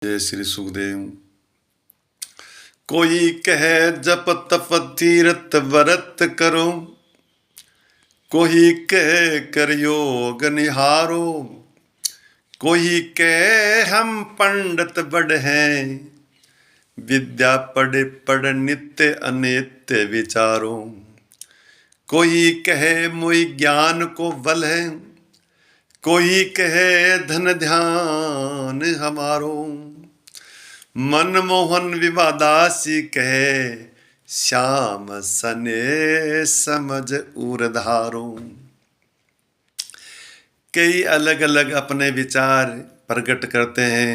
जय श्री सुखदेव। कोई कहे जप तप तीरथ व्रत करो, कोई कहे कर योग निहारो, कोई कहे हम पंडित बड़े हैं, विद्या पढ़े पढ़ नित्य अनित्य विचारो। कोई कहे मोई ज्ञान को बल है, कोई कहे धन ध्यान हमारो। मनमोहन विवादासी कहे, श्याम सने समझ उरधारो। कई अलग अलग अपने विचार प्रकट करते हैं।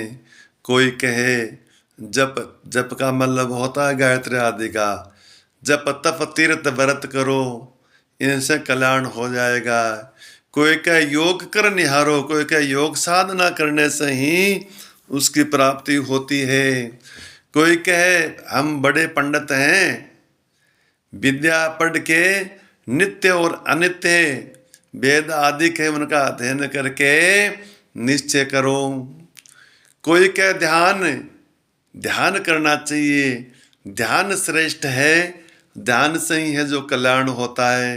कोई कहे जप, जप का मतलब होता है गायत्री आदि का। जप तप तीर्थ व्रत करो, इनसे कल्याण हो जाएगा। कोई कहे योग कर निहारो, कोई कहे योग साधना करने से ही उसकी प्राप्ति होती है। कोई कहे हम बड़े पंडित हैं, विद्या पढ़ के नित्य और अनित्य वेद आदि के उनका अध्ययन करके निश्चय करो। कोई कहे ध्यान करना चाहिए, ध्यान श्रेष्ठ है, ध्यान से ही है जो कल्याण होता है।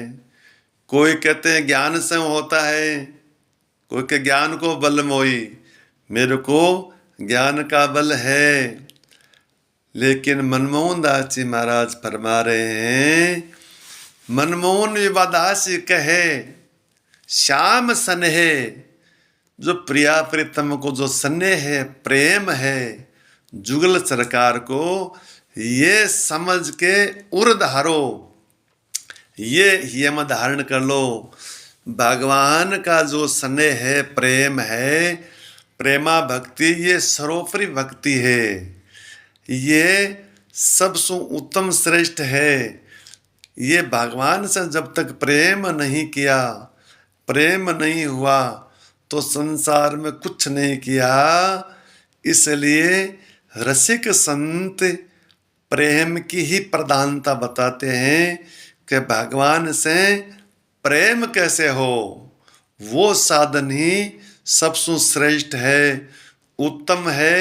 कोई कहते हैं ज्ञान से होता है, कोई के ज्ञान को बल मोई, मेरे को ज्ञान का बल है। लेकिन मनमोहन दास जी महाराज फरमा रहे हैं, मनमोहन विवादासी कहे श्याम स्नेह, जो प्रिया प्रीतम को जो स्नेह है, प्रेम है, जुगल सरकार को ये समझ के उर्धारो, ये यम धारण कर लो। भगवान का जो स्नेह है, प्रेम है, प्रेमा भक्ति, ये सर्वोपरि भक्ति है, ये सबसे उत्तम श्रेष्ठ है। ये भगवान से जब तक प्रेम नहीं किया, प्रेम नहीं हुआ तो संसार में कुछ नहीं किया। इसलिए रसिक संत प्रेम की ही प्रधानता बताते हैं कि भगवान से प्रेम कैसे हो, वो साधन ही सबसे श्रेष्ठ है, उत्तम है,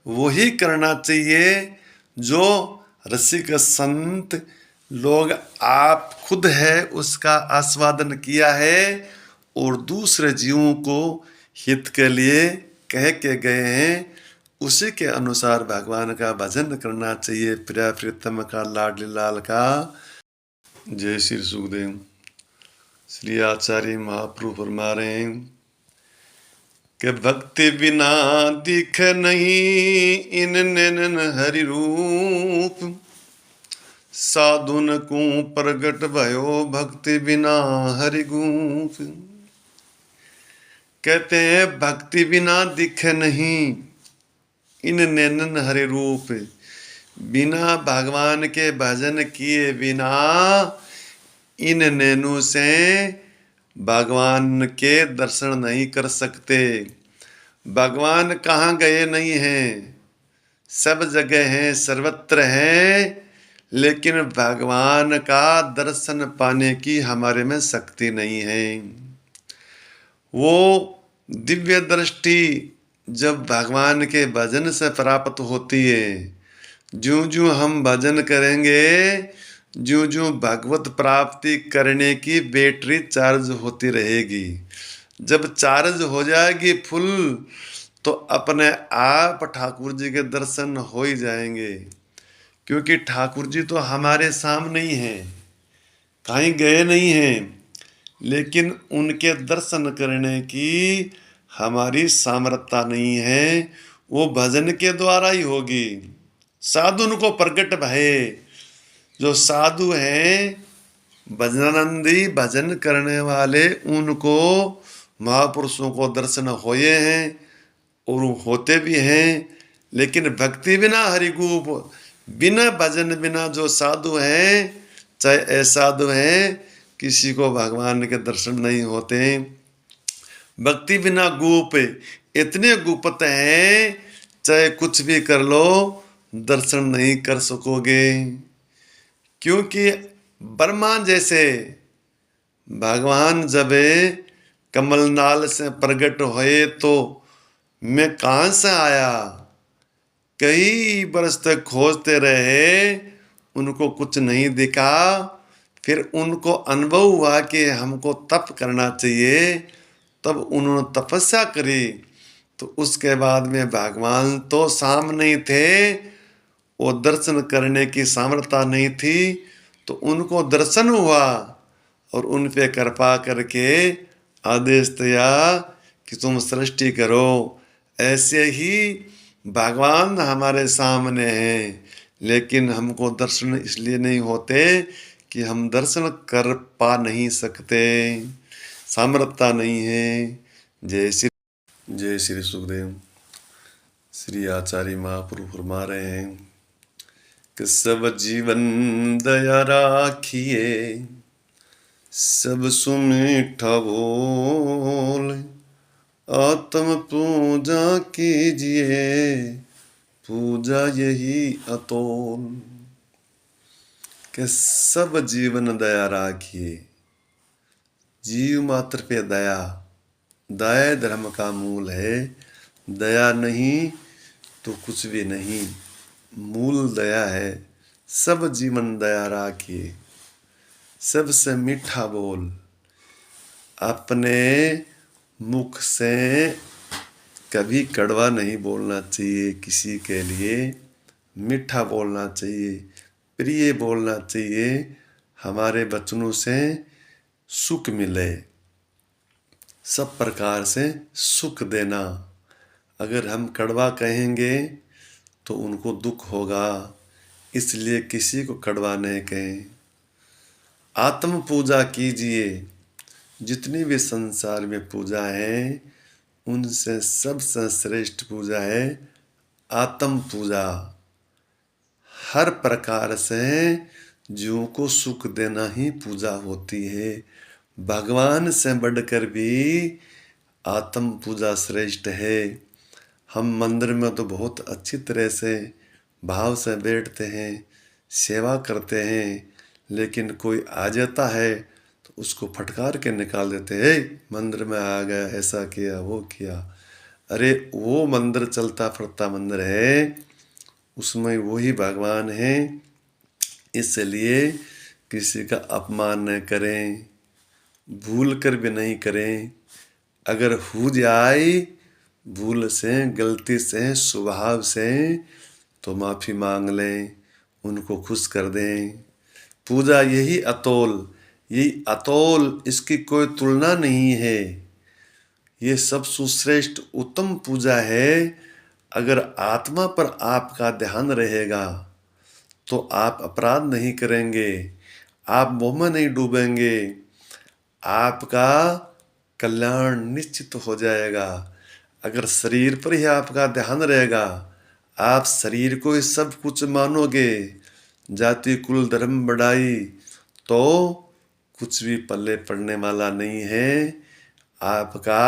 वही करना चाहिए जो रसिक संत लोग आप खुद है उसका आस्वादन किया है और दूसरे जीवों को हित के लिए कह के गए हैं। उसी के अनुसार भगवान का भजन करना चाहिए, प्रिया प्रीतम का, लाडली लाल का। जय श्री सुखदेव। श्री आचार्य महाप्रभु फरमा रहे हैं कि भक्ति बिना दिख नहीं इन नैनन हरि रूप, साधुन को प्रगट भयो भक्ति बिना हरि गूप। कहते हैं भक्ति बिना दिखे नहीं इन नैनन हरि रूप, बिना भगवान के भजन किए बिना इन नैनों से भगवान के दर्शन नहीं कर सकते। भगवान कहाँ गए नहीं हैं, सब जगह हैं, सर्वत्र हैं, लेकिन भगवान का दर्शन पाने की हमारे में शक्ति नहीं है। वो दिव्य दृष्टि जब भगवान के भजन से प्राप्त होती है, ज्यों ज्यों हम भजन करेंगे, ज्यों ज्यों भगवत प्राप्ति करने की बैटरी चार्ज होती रहेगी। जब चार्ज हो जाएगी फुल तो अपने आप ठाकुर जी के दर्शन हो ही जाएंगे, क्योंकि ठाकुर जी तो हमारे सामने ही हैं, कहीं गए नहीं हैं, लेकिन उनके दर्शन करने की हमारी सामर्थ्य नहीं है, वो भजन के द्वारा ही होगी। साधु को प्रकट भये, जो साधु हैं भजनानंदी भजन करने वाले, उनको महापुरुषों को दर्शन होए हैं और होते भी हैं। लेकिन भक्ति बिना हरिगूप, बिना भजन बिना जो साधु हैं, चाहे असाधु हैं, किसी को भगवान के दर्शन नहीं होते। भक्ति बिना गूप, इतने गुप्त हैं, चाहे कुछ भी कर लो दर्शन नहीं कर सकोगे। क्योंकि ब्रह्मा जैसे भगवान जब कमलनाल से प्रकट हुए तो मैं कहाँ से आया, कई बरस तक खोजते रहे, उनको कुछ नहीं दिखा। फिर उनको अनुभव हुआ कि हमको तप करना चाहिए, तब उन्होंने तपस्या करी। तो उसके बाद में भगवान तो सामने ही थे, वो दर्शन करने की सामर्थ्य नहीं थी, तो उनको दर्शन हुआ और उन पे कृपा करके आदेश दिया कि तुम सृष्टि करो। ऐसे ही भगवान हमारे सामने हैं, लेकिन हमको दर्शन इसलिए नहीं होते कि हम दर्शन कर पा नहीं सकते, सामर्थ्य नहीं है। जय श्री सुखदेव। श्री आचार्य महाप्रभु फरमा रहे हैं कि सब जीवन दया राखिए, सब सुमीठा बोल, आत्म पूजा कीजिए, पूजा यही अतोल। कि सब जीवन दया राखिए, जीव मात्र पे दया, दया धर्म का मूल है। दया नहीं तो कुछ भी नहीं, मूल दया है। सब जीवन दया राखिए, सबसे मीठा बोल। अपने मुख से कभी कड़वा नहीं बोलना चाहिए, किसी के लिए मीठा बोलना चाहिए, प्रिय बोलना चाहिए। हमारे वचनों से सुख मिले, सब प्रकार से सुख देना। अगर हम कड़वा कहेंगे तो उनको दुख होगा, इसलिए किसी को कड़वा नहीं कहें। आत्म पूजा कीजिए, जितनी भी संसार में पूजा है उनसे सबसे श्रेष्ठ पूजा है आत्म पूजा। हर प्रकार से जीवों को सुख देना ही पूजा होती है। भगवान से बढ़कर भी आत्म पूजा श्रेष्ठ है। हम मंदिर में तो बहुत अच्छी तरह से भाव से बैठते हैं, सेवा करते हैं, लेकिन कोई आ जाता है तो उसको फटकार के निकाल देते हैं, मंदिर में आ गया, ऐसा किया वो किया। अरे वो मंदिर चलता फिरता मंदिर है, उसमें वही भगवान है। इसलिए किसी का अपमान न करें, भूल कर भी नहीं करें। अगर हो जाए भूल से, गलती से, स्वभाव से, तो माफ़ी मांग लें, उनको खुश कर दें। पूजा यही अतोल, यही अतोल, इसकी कोई तुलना नहीं है। ये सब सुश्रेष्ठ उत्तम पूजा है। अगर आत्मा पर आपका ध्यान रहेगा तो आप अपराध नहीं करेंगे, आप मोह में नहीं डूबेंगे, आपका कल्याण निश्चित हो जाएगा। अगर शरीर पर ही आपका ध्यान रहेगा, आप शरीर को ही सब कुछ मानोगे, जाति कुल धर्म बढ़ाई, तो कुछ भी पल्ले पड़ने वाला नहीं है। आपका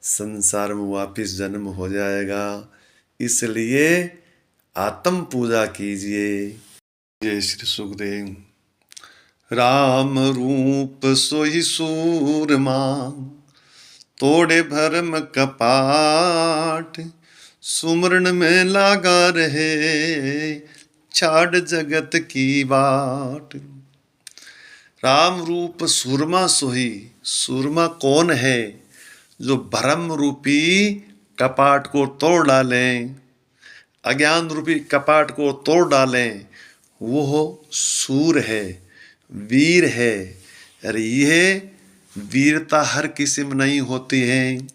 संसार में वापिस जन्म हो जाएगा। इसलिए आत्म पूजा कीजिए। जय श्री सुखदेव। राम रूप सोई सूरमा, तोड़े भरम कपाट, सुमरण में लागा रहे, छाड़ जगत की बाट। राम रूप सूरमा सोही। सूरमा कौन है? जो भरम रूपी कपाट को तोड़ डालें, अज्ञान रूपी कपाट को तोड़ डालें, वो सूर है, वीर है। अरे यह वीरता हर किसी में नहीं होती है।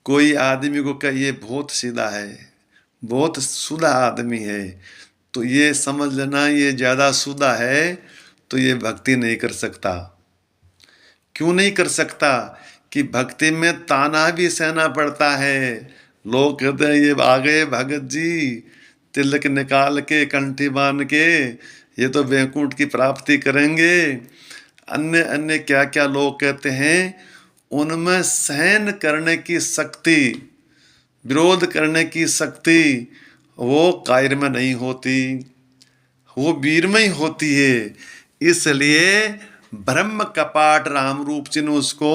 कोई आदमी को कहे ये बहुत सीधा है, बहुत सुधा आदमी है, तो ये समझ लेना ये ज़्यादा सुधा है, तो ये भक्ति नहीं कर सकता। क्यों नहीं कर सकता? कि भक्ति में ताना भी सहना पड़ता है। लोग कहते हैं ये आ गए भगत जी, तिलक निकाल के कंठी बांध के, ये तो वैकुंठ की प्राप्ति करेंगे। अन्य अन्य क्या क्या लोग कहते हैं। उनमें सहन करने की शक्ति, विरोध करने की शक्ति वो कायर में नहीं होती, वो वीर में ही होती है। इसलिए ब्रह्म कपाट राम रूप चिन्ह उसको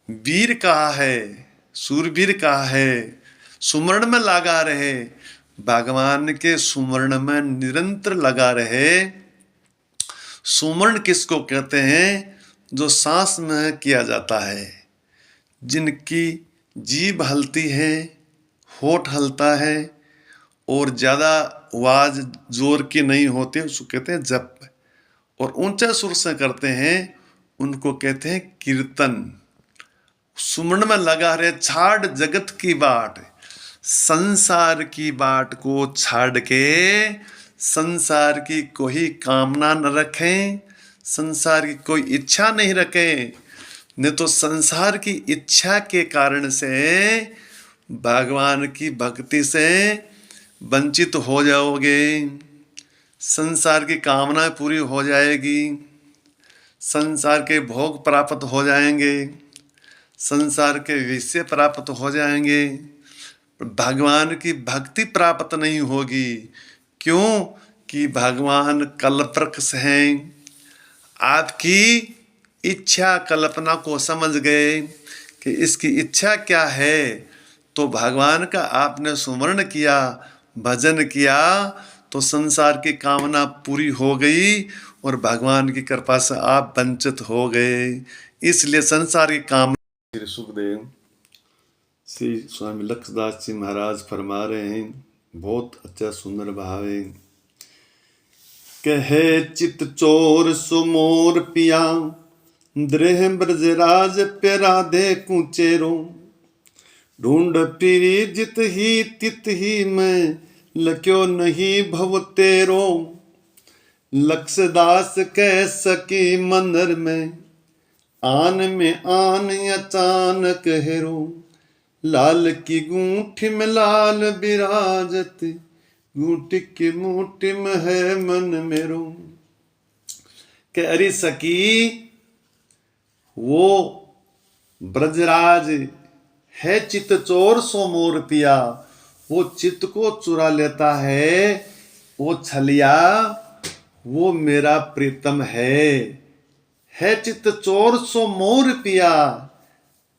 वीर कहा है, सूरवीर कहा है। सुमरण में लगा रहे, भगवान के सुमरण में निरंतर लगा रहे। सुमरण किसको कहते हैं? जो सांस में किया जाता है, जिनकी जीभ हलती है, होठ हलता है और ज़्यादा आवाज जोर की नहीं होती, उसको कहते हैं जप। और ऊंचा सुर से करते हैं, उनको कहते हैं कीर्तन। सुमरण में लगा रहे, छाड़ जगत की बाट, संसार की बाट को छाड़ के संसार की कोई कामना न रखें, संसार की कोई इच्छा नहीं रखें। नहीं तो संसार की इच्छा के कारण से, भगवान की भक्ति से वंचित हो जाओगे। संसार की कामना पूरी हो जाएगी, संसार के भोग प्राप्त हो जाएंगे, संसार के विषय प्राप्त हो जाएंगे, भगवान की भक्ति प्राप्त नहीं होगी। क्यों? कि भगवान कल्पवृक्ष हैं। आपकी इच्छा कल्पना को समझ गए कि इसकी इच्छा क्या है, तो भगवान का आपने सुमरण किया, भजन किया, तो संसार की कामना पूरी हो गई और भगवान की कृपा से आप वंचित हो गए। इसलिए संसार की कामना। श्री सुखदेव श्री स्वामी लक्ष्मणदास जी महाराज फरमा रहे हैं, बहुत अच्छा सुंदर भाव है। कहे चित चोर सुमोर पिया, द्रेह ब्रजराज पे राधे कुचेरो, ढूंढ पीरी जित ही तित ही मैं, लक्यो नहीं भव तेरो। लक्ष्मदास कह सकी मंदिर में, आन में आन अचानक हेरो, लाल की गूंठी में लाल विराजत, गूंठी की मूठी में है मन मेरो। के अरे सकी, वो ब्रजराज है चित चोर सो मोर पिया, वो चित्त को चुरा लेता है, वो छलिया, वो मेरा प्रीतम है चित चोर सो मोर पिया।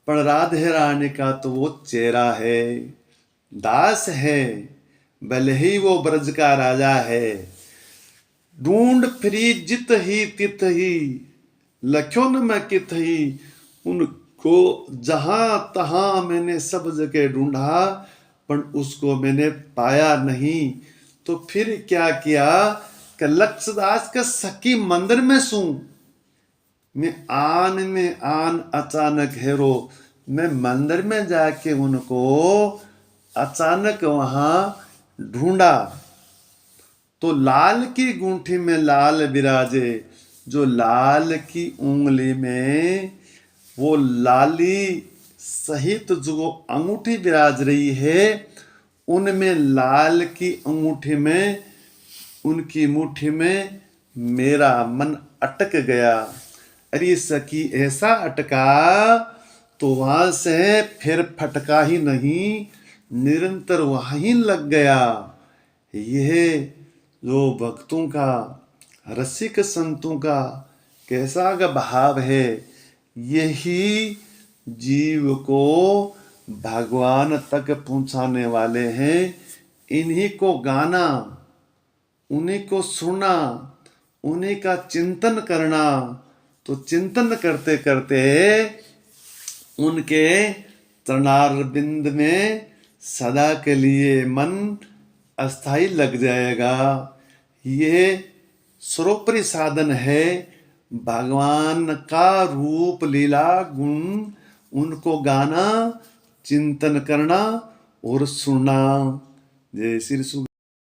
पर राधे रानी का तो वो चेहरा है, दास है, भले ही वो ब्रज का राजा है। ढूंढ फिरी जित ही तित ही, लख्यो न मैं कित ही, उनको जहां तहां मैंने सब जगह ढूंढा, पर उसको मैंने पाया नहीं। तो फिर क्या किया कि लक्ष्मणदास का सखी मंदिर में सू, मैं आन अचानक हेरो, मैं मंदिर में जाके उनको अचानक वहां ढूंढा। तो लाल की गूंठी में लाल विराजे, जो लाल की उंगली में वो लाली सहित जो अंगूठी विराज रही है, उनमें लाल की अंगूठी में, उनकी मुट्ठी में मेरा मन अटक गया। अरे सखी ऐसा अटका तो वहां से फिर फटका ही नहीं, निरंतर वहीं लग गया। यह जो भक्तों का, रसिक संतों का कैसा का भाव है, यही जीव को भगवान तक पहुंचाने वाले हैं। इन्हीं को गाना, उन्हीं को सुनना, उन्हीं का चिंतन करना। तो चिंतन करते करते उनके चरणारविंद में सदा के लिए मन अस्थाई लग जाएगा। ये सर्वोपरि साधन है, भगवान का रूप लीला गुण उनको गाना, चिंतन करना और सुनना। जय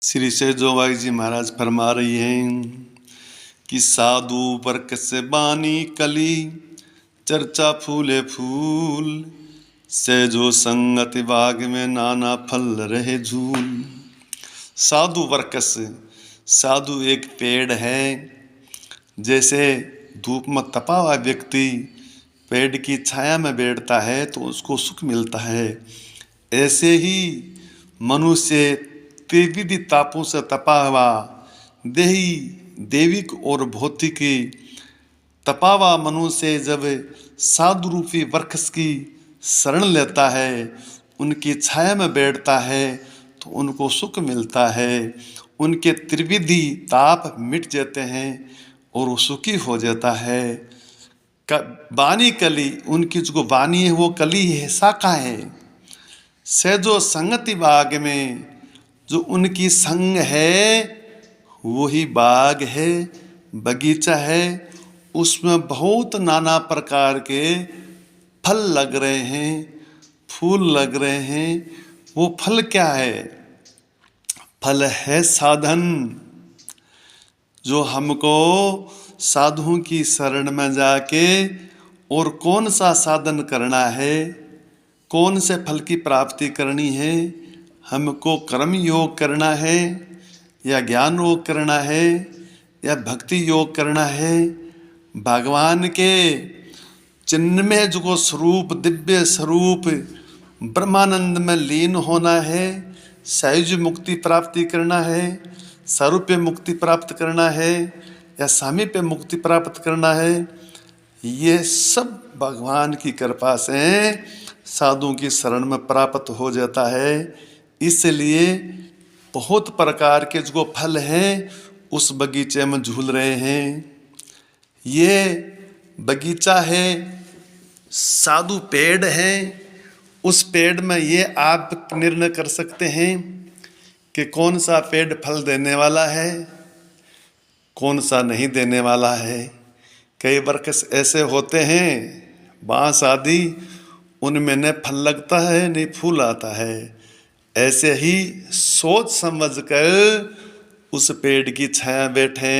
श्री सेजोबाई जी महाराज फरमा रही हैं कि साधु वर्क से बानी कली, चर्चा फूले फूल, सेजो संगति बाग में नाना फल रहे झूल। साधु वर्कस, साधु एक पेड़ है। जैसे धूप में तपा हुआ व्यक्ति पेड़ की छाया में बैठता है तो उसको सुख मिलता है, ऐसे ही मनुष्य त्रिविधि तापों से तपा हुआ देही, देविक और भौतिक तपावा मनुष्य जब साधु रूपी वृक्ष की शरण लेता है, उनकी छाया में बैठता है, तो तो उनको सुख मिलता है, उनके त्रिविधि ताप मिट जाते हैं और वो सुखी हो जाता है। वाणी कली, उनकी जो वाणी है वो कली है, शाखा है। सहजो संगति बाग में, जो उनकी संग है वही बाग है, बगीचा है। उसमें बहुत नाना प्रकार के फल लग रहे हैं, फूल लग रहे हैं। वो फल क्या है? फल है साधन, जो हमको साधुओं की शरण में जाके और कौन सा साधन करना है, कौन से फल की प्राप्ति करनी है, हमको कर्म योग करना है या ज्ञान योग करना है या भक्ति योग करना है। भगवान के चिन्ह में जो स्वरूप, दिव्य स्वरूप ब्रह्मानंद में लीन होना है, सहज मुक्ति प्राप्ति करना है, स्वरूप मुक्ति प्राप्त करना है या सामीप्य मुक्ति प्राप्त करना है, ये सब भगवान की कृपा से साधुओं की शरण में प्राप्त हो जाता है। इसलिए बहुत प्रकार के जो फल हैं उस बगीचे में झूल रहे हैं। ये बगीचा है, साधु पेड़ है। उस पेड़ में ये आप निर्णय कर सकते हैं कि कौन सा पेड़ फल देने वाला है, कौन सा नहीं देने वाला है। कई वृक्ष ऐसे होते हैं, बांस आदि, उनमें न फल लगता है न फूल आता है। ऐसे ही सोच समझ कर उस पेड़ की छाया बैठे।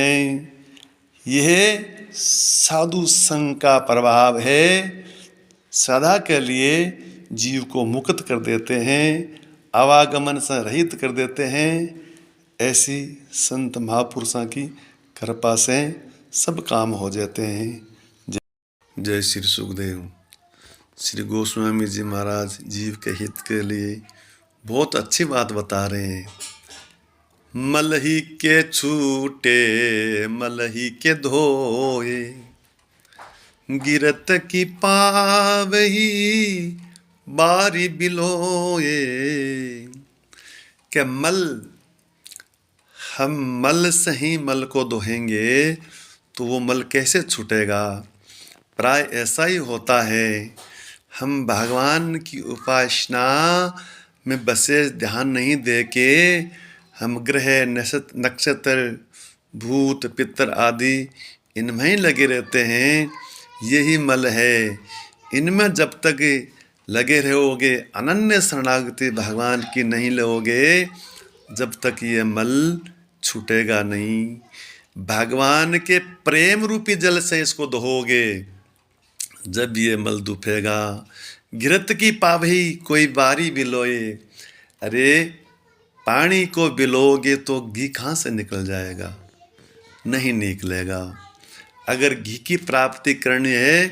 यह साधु संग का प्रभाव है, सदा के लिए जीव को मुक्त कर देते हैं, आवागमन से रहित कर देते हैं। ऐसी संत महापुरुषों की कृपा से सब काम हो जाते हैं। जय श्री सुखदेव। श्री गोस्वामी जी महाराज जीव के हित के लिए बहुत अच्छी बात बता रहे हैं। मलही के छूटे मलही के धोए, गिरत की पावही बारी बिलोए। के मल, हम मल से ही मल को धोएंगे तो वो मल कैसे छूटेगा? प्राय ऐसा ही होता है। हम भगवान की उपासना में बसे ध्यान नहीं दे के हम ग्रह नक्षत्र भूत पितर आदि इनमें ही लगे रहते हैं। यही मल है। इनमें जब तक लगे रहोगे, अनन्य शरणागति भगवान की नहीं लोगे, जब तक ये मल छूटेगा नहीं। भगवान के प्रेम रूपी जल से इसको धोओगे, जब ये मल दुफेगा। गिरत की पावही कोई बारी बिलोए। अरे पानी को बिलोगे तो घी कहाँ से निकल जाएगा? नहीं निकलेगा। अगर घी की प्राप्ति करनी है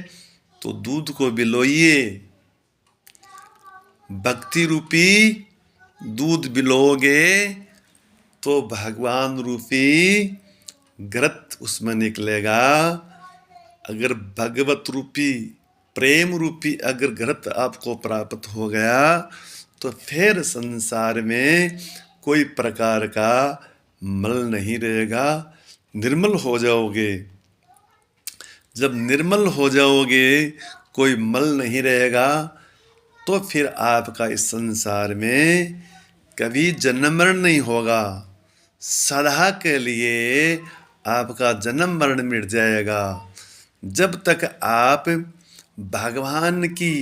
तो दूध को बिलोइए। भक्ति रूपी दूध बिलोगे तो भगवान रूपी घृत उसमें निकलेगा। अगर भगवत रूपी प्रेम रूपी अगर घृत आपको प्राप्त हो गया तो फिर संसार में कोई प्रकार का मल नहीं रहेगा, निर्मल हो जाओगे। जब निर्मल हो जाओगे, कोई मल नहीं रहेगा, तो फिर आपका इस संसार में कभी जन्म मरण नहीं होगा। सदा के लिए आपका जन्म मरण मिट जाएगा। जब तक आप भगवान की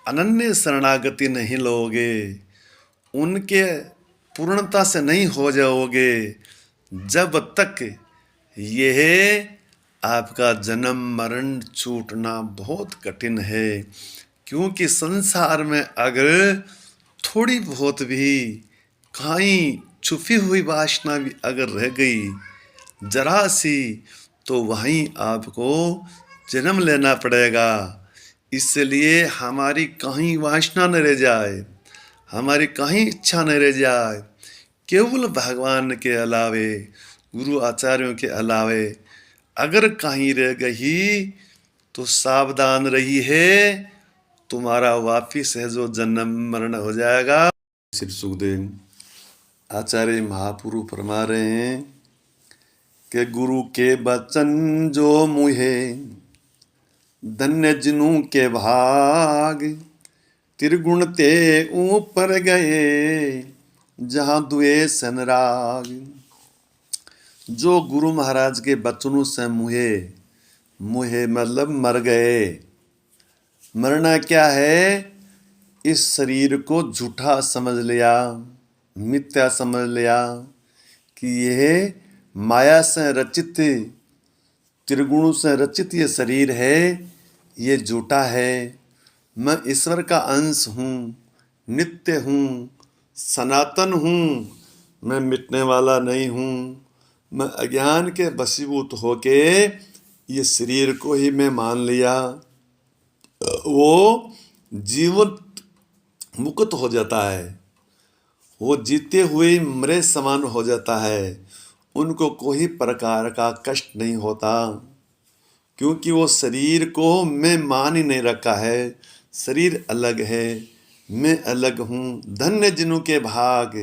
अनन्य शरणागति नहीं लोगे, उनके पूर्णता से नहीं हो जाओगे, जब तक यह आपका जन्म मरण छूटना बहुत कठिन है। क्योंकि संसार में अगर थोड़ी बहुत भी कहीं छुपी हुई वासना भी अगर रह गई जरा सी, तो वहीं आपको जन्म लेना पड़ेगा। इसलिए हमारी कहीं वासना न रह जाए, हमारी कहीं इच्छा न रह जाए। केवल भगवान के अलावे, गुरु आचार्यों के अलावे अगर कहीं रह गई तो सावधान रही है, तुम्हारा वापिस है जो जन्म मरण हो जाएगा। श्री सुखदेव। आचार्य महापुरु फरमा रहे हैं कि गुरु के बचन जो मुहे धन्य जिनु के भाग, त्रिगुण ते ऊपर गए जहाँ द्वेष राग। जो गुरु महाराज के बचनों से मुहे, मुहे मतलब मर गए। मरना क्या है? इस शरीर को झूठा समझ लिया, मिथ्या समझ लिया कि यह माया से रचित, त्रिगुणों से रचित ये शरीर है, ये झूठा है। मैं ईश्वर का अंश हूँ, नित्य हूँ, सनातन हूँ, मैं मिटने वाला नहीं हूँ। मैं अज्ञान के वशीभूत होके ये शरीर को ही मैं मान लिया। वो जीवन मुक्त हो जाता है, वो जीते हुए मरे समान हो जाता है। उनको कोई प्रकार का कष्ट नहीं होता, क्योंकि वो शरीर को मैं मान ही नहीं रखा है। शरीर अलग है, मैं अलग हूँ। धन्य जिन्हों के भाग,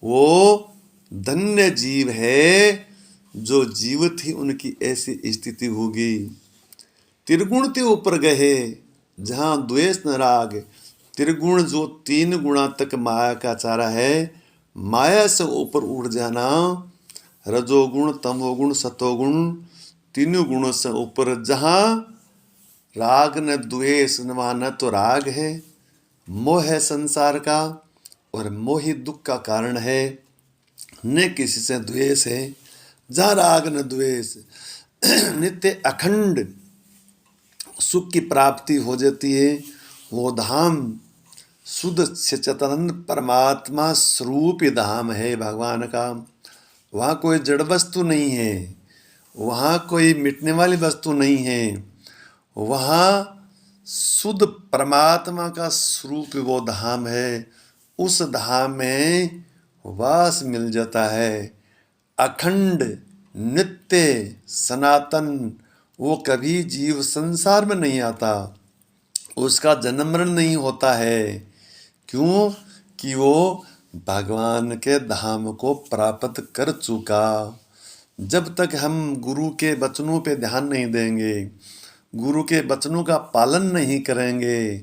वो धन्य जीव है जो जीवित ही उनकी ऐसी स्थिति होगी। त्रिगुण ते ऊपर गए जहाँ द्वेष न राग। त्रिगुण जो 3 गुणा तक माया का चारा है, माया से ऊपर उड़ जाना। रजोगुण, तमोगुण, सतोगुण, तीनों गुणों से ऊपर जहाँ राग न द्वेष, न माना तो राग है, मोह है संसार का, और मोह ही दुख का कारण है। न किसी से द्वेष है, जहाँ राग न द्वेष, नित्य अखंड सुख की प्राप्ति हो जाती है। वो धाम शुद्ध सच्चिदानंद परमात्मा स्वरूप धाम है भगवान का। वहाँ कोई जड़ वस्तु नहीं है, वहाँ कोई मिटने वाली वस्तु नहीं है। वहाँ शुद्ध परमात्मा का स्वरूप वो धाम है। उस धाम में वास मिल जाता है, अखंड, नित्य, सनातन। वो कभी जीव संसार में नहीं आता, उसका जन्म मरण नहीं होता है। क्यों? कि वो भगवान के धाम को प्राप्त कर चुका। जब तक हम गुरु के वचनों पे ध्यान नहीं देंगे, गुरु के वचनों का पालन नहीं करेंगे,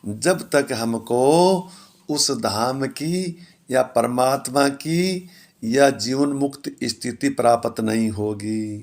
जब तक हमको उस धाम की या परमात्मा की या जीवन मुक्त स्थिति प्राप्त नहीं होगी।